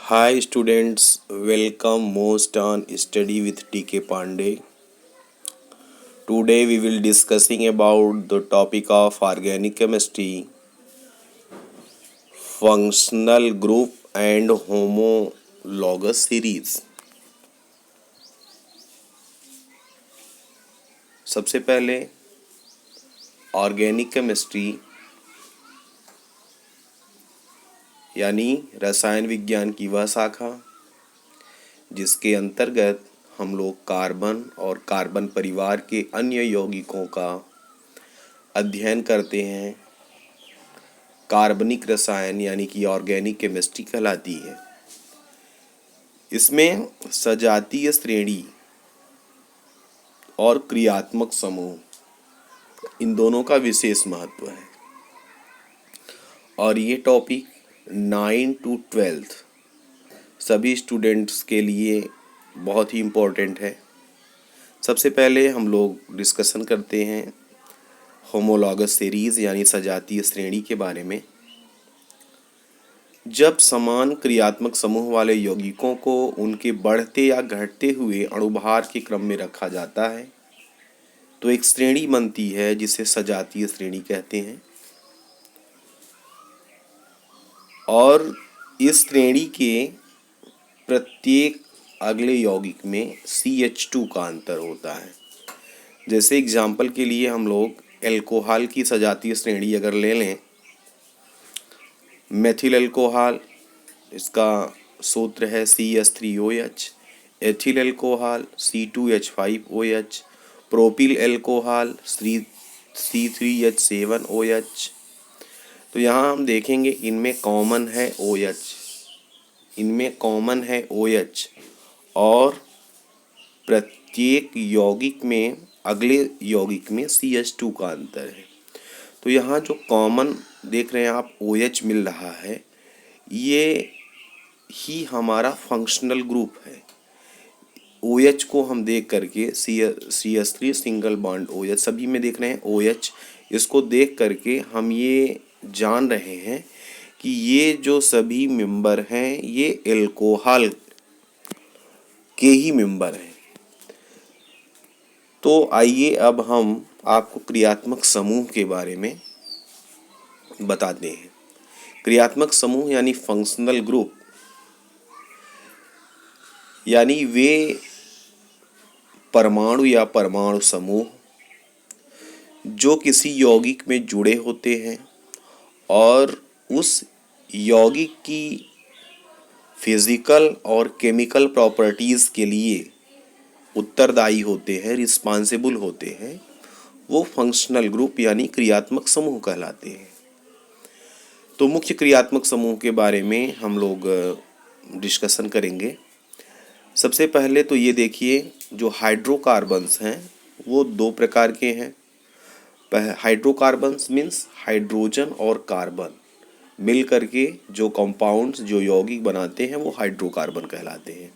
Hi students, welcome most on Study with TK Pandey. Today we will discussing about the topic of organic chemistry, functional group and homologous series. सबसे पहले organic chemistry यानी रसायन विज्ञान की वह शाखा जिसके अंतर्गत हम लोग कार्बन और कार्बन परिवार के अन्य यौगिकों का अध्ययन करते हैं। कार्बनिक रसायन यानी कि ऑर्गेनिक केमिस्ट्री कहलाती है। इसमें सजातीय श्रेणी और क्रियात्मक समूह इन दोनों का विशेष महत्व है और ये टॉपिक 9 to 12 सभी स्टूडेंट्स के लिए बहुत ही इम्पोर्टेंट है। सबसे पहले हम लोग डिस्कशन करते हैं होमोलॉगस सीरीज यानी सजातीय श्रेणी के बारे में। जब समान क्रियात्मक समूह वाले यौगिकों को उनके बढ़ते या घटते हुए अणुभार के क्रम में रखा जाता है तो एक श्रेणी बनती है जिसे सजातीय श्रेणी कहते हैं। और इस श्रेणी के प्रत्येक अगले यौगिक में CH2 का अंतर होता है। जैसे एग्जाम्पल के लिए हम लोग एल्कोहल की सजातीय श्रेणी अगर ले लें, मेथिल एल्कोहल इसका सूत्र है CH3OH, ethyl alcohol C2H5OH, propyl alcohol C3H7OH। तो यहाँ हम देखेंगे इनमें कॉमन है OH और प्रत्येक यौगिक में अगले यौगिक में CH2 का अंतर है। तो यहाँ जो कॉमन देख रहे हैं आप OH मिल रहा है, ये ही हमारा फंक्शनल ग्रुप है। OH को हम देख करके CH3 सिंगल बॉन्ड OH सभी में देख रहे हैं OH, इसको देख करके हम ये जान रहे हैं कि ये जो सभी मेंबर हैं ये एल्कोहल के ही मेंबर हैं। तो आइए अब हम आपको क्रियात्मक समूह के बारे में बताते हैं। क्रियात्मक समूह यानी फंक्शनल ग्रुप यानी वे परमाणु या परमाणु समूह जो किसी यौगिक में जुड़े होते हैं और उस यौगिक की फिजिकल और केमिकल प्रॉपर्टीज़ के लिए उत्तरदायी होते हैं, रिस्पॉन्सिबल होते हैं, वो फंक्शनल ग्रुप यानी क्रियात्मक समूह कहलाते हैं। तो मुख्य क्रियात्मक समूह के बारे में हम लोग डिस्कशन करेंगे। सबसे पहले तो ये देखिए, जो हाइड्रोकार्बन्स हैं वो दो प्रकार के हैं। हाइड्रोकार्बन्स मीन्स हाइड्रोजन और कार्बन मिल करके जो कंपाउंड्स जो यौगिक बनाते हैं वो हाइड्रोकार्बन कहलाते हैं।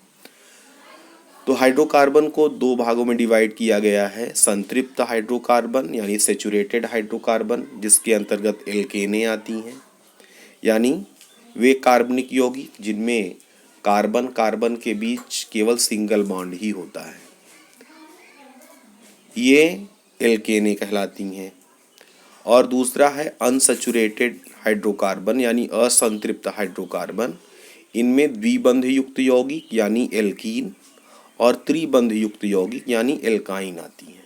तो हाइड्रोकार्बन को दो भागों में डिवाइड किया गया है। संतृप्त हाइड्रोकार्बन यानी सैचुरेटेड हाइड्रोकार्बन, जिसके अंतर्गत एल्केनें आती हैं, यानी वे कार्बनिक यौगिक जिनमें कार्बन कार्बन के बीच केवल सिंगल बॉन्ड ही होता है, ये एल्केनें कहलाती हैं। और दूसरा है अनसैचुरेटेड हाइड्रोकार्बन यानी असंतृप्त हाइड्रोकार्बन, इनमें द्विबंध युक्त यौगिक यानी एल्कीन और त्रिबंध युक्त यौगिक यानी एल्काइन आती हैं।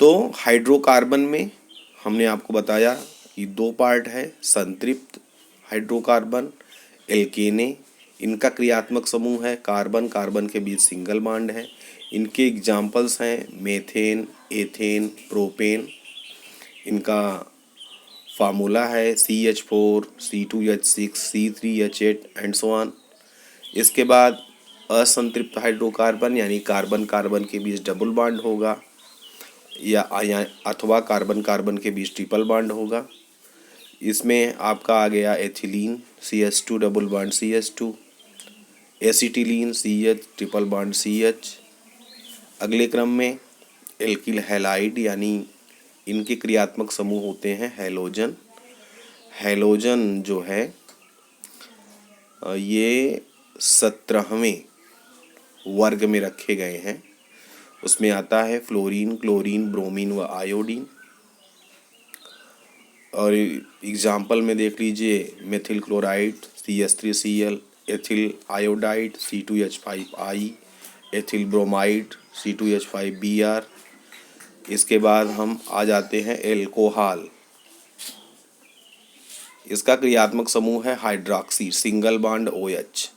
तो हाइड्रोकार्बन में हमने आपको बताया कि दो पार्ट है, संतृप्त हाइड्रोकार्बन, एल्केने, इनका क्रियात्मक समूह है कार्बन कार्बन के बीच सिंगल बॉन्ड है। इनके एग्जाम्पल्स हैं मेथेन, एथेन, प्रोपेन। इनका फार्मूला है CH4, C2H6, C3H8 and so on. इसके बाद असंतृप्त हाइड्रोकार्बन यानी कार्बन कार्बन के बीच डबल बॉन्ड होगा या अथवा कार्बन कार्बन के बीच ट्रिपल बॉन्ड होगा। इसमें आपका आ गया ethylene CH2 double bond CH2, acetylene CH triple bond CH। अगले क्रम में एल्किल हैलाइड यानी इनके क्रियात्मक समूह होते हैं हैलोजन। हैलोजन जो है ये 17वें वर्ग में रखे गए हैं। उसमें आता है फ्लोरीन, क्लोरीन, ब्रोमीन व आयोडीन। और एग्जाम्पल में देख लीजिए, methyl chloride CH3Cl, ethyl iodide C2H5I, ethyl bromide C2H5Br। इसके बाद हम आ जाते हैं एल्कोहल। इसका क्रियात्मक समूह है hydroxy, single bond OH।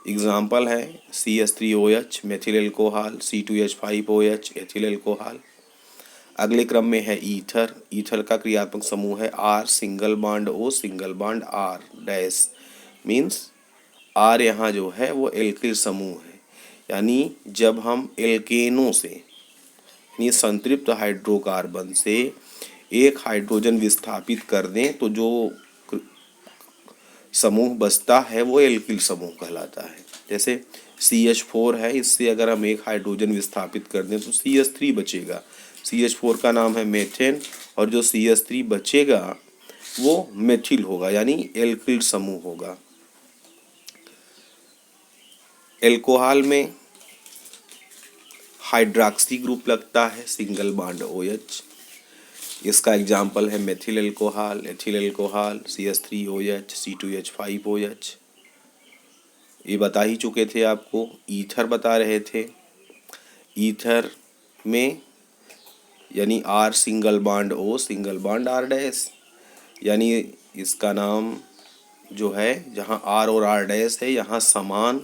Example है CH3OH, methyl alcohol, C2H5OH, ethyl alcohol. अगले क्रम में है ईथर। ईथर का क्रियात्मक समूह है R, single bond O, single bond R dash. Means R यहाँ जो है वो एल्किल समूह है, यानी जब हम एल्केनों से यानी संतृप्त हाइड्रोकार्बन से एक हाइड्रोजन विस्थापित कर दें तो जो समूह बचता है वो एल्किल समूह कहलाता है। जैसे CH4 है, इससे अगर हम एक हाइड्रोजन विस्थापित कर दें तो CH3 बचेगा। CH4 का नाम है मेथेन, और जो CH3 बचेगा वो मेथिल होगा, यानी एल्किल समूह होगा। एल्कोहल में हाइड्रॉक्सी ग्रुप लगता है, सिंगल बॉन्ड OH। इसका एग्जाम्पल है methyl alcohol, ethyl alcohol, CH3OH, C2H5OH। ये बता ही चुके थे आपको। ईथर बता रहे थे। ईथर में यानी R, single bond O, single bond R dash, यानी इसका नाम जो है जहाँ R और R डैश है यहाँ समान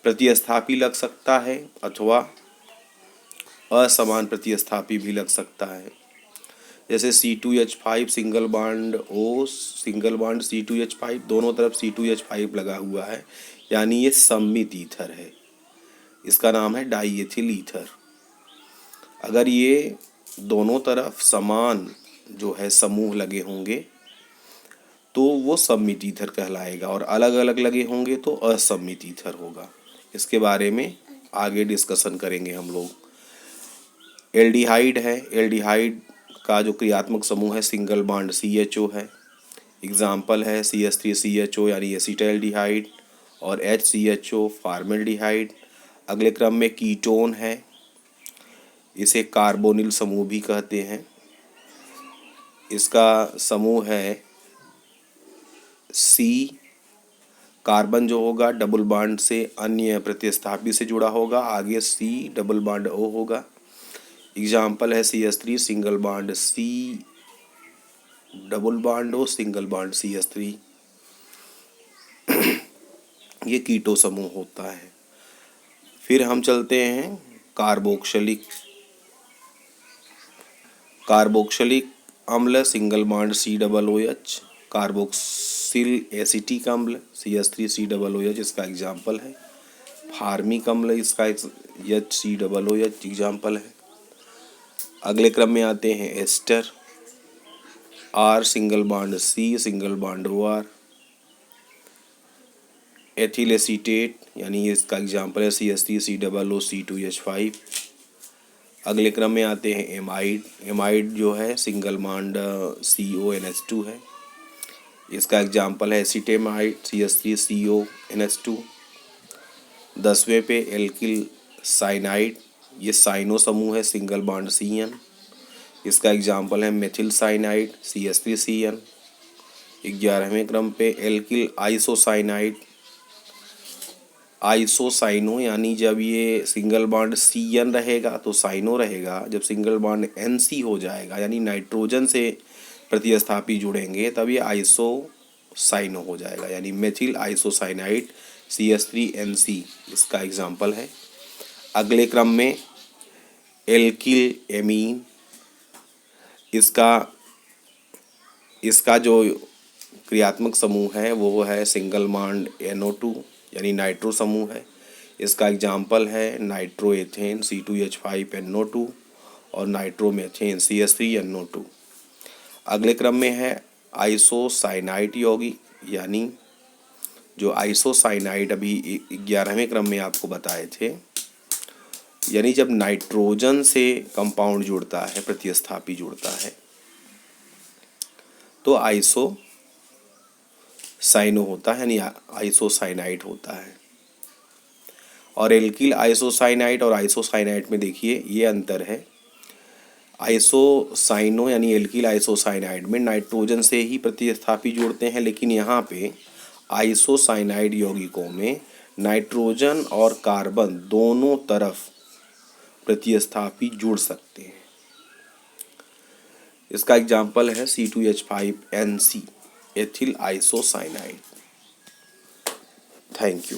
प्रतिस्थापी लग सकता है अथवा असमान प्रतिस्थापी भी लग सकता है। जैसे C2H5 single bond O, single bond C2H5, दोनों तरफ C2H5 लगा हुआ है, यानी ये सममित ईथर है। इसका नाम है डाईएथिल ईथर। अगर ये दोनों तरफ समान जो है समूह लगे होंगे तो वो सममित ईथर कहलाएगा, और अलग अलग लगे होंगे तो असममित ईथर होगा। इसके बारे में आगे डिस्कशन करेंगे हम लोग। एल्डिहाइड है। एल्डिहाइड का जो क्रियात्मक समूह है सिंगल बॉन्ड CHO है। एग्जाम्पल है CH3CHO यानी एसिटाल्डिहाइड, और HCHO फॉर्मेल्डिहाइड। अगले क्रम में कीटोन है, इसे कार्बोनिल समूह भी कहते हैं। इसका समूह है C। कार्बन जो होगा डबल बॉन्ड से अन्य प्रतिस्थापी से जुड़ा होगा, आगे C डबल बॉन्ड O होगा। एग्जाम्पल है CH3 single bond C double bond O, single bond CH3। ये कीटो समूह होता है। फिर हम चलते हैं कार्बोक्सिलिक। कार्बोक्सिलिक अम्ल single bond COOH, carboxyl acetic अम्ल CH3COOH इसका एग्जाम्पल है। फार्मिक अम्ल इसका HCOOH एग्जाम्पल है। अगले क्रम में आते हैं ester. R single bond C, single bond OR। Ethyl acetate यानी इसका एग्जाम्पल है CH3COOC2H5। अगले क्रम में आते हैं एमाइड। एमाइड जो है सिंगल बॉन्ड CONH2 है, इसका एग्जाम्पल है एसिटेमाइड CH3CONH2। 10वें पे एल्किल साइनाइड, ये साइनो समूह है, सिंगल बॉन्ड CN, इसका एग्जाम्पल है मेथिल साइनाइड CH3CN। 11वें क्रम पे एल्किल आइसोसाइनाइड। आइसोसाइनो यानी जब ये सिंगल बॉन्ड CN रहेगा तो साइनो रहेगा, जब सिंगल बॉन्ड NC हो जाएगा यानी नाइट्रोजन से प्रतिस्थापी जुड़ेंगे तब ये आइसोसाइनो हो जाएगा, यानी मेथिल आइसोसाइनाइड CH3NC इसका एग्जाम्पल है। अगले क्रम में एल्किल एमीन, इसका जो क्रियात्मक समूह है वो है सिंगल बॉन्ड NO2 यानी नाइट्रो समूह है, इसका एग्जाम्पल है नाइट्रोएथेन C2H5NO2 और नाइट्रोमेथेन CH3NO2। अगले क्रम में है आइसोसाइनाइड यौगिक, यानी जो आइसोसाइनाइड अभी 11वें क्रम में आपको बताए थे, यानी जब नाइट्रोजन से कंपाउंड जुड़ता है, प्रतिस्थापी जुड़ता है तो आइसो साइनो होता है यानी आइसोसाइनाइड होता है। और एल्किल आइसोसाइनाइड और आइसोसाइनाइड में देखिए ये अंतर है। आइसोसाइनो यानी एल्किल आइसोसाइनाइड में नाइट्रोजन से ही प्रतिस्थापी जोड़ते हैं, लेकिन यहाँ पे आइसोसाइनाइड यौगिकों में नाइट्रोजन और कार्बन दोनों तरफ प्रतिस्थापी जुड़ सकते हैं। इसका एग्जाम्पल है C2H5NC ethyl isocyanide. Thank you.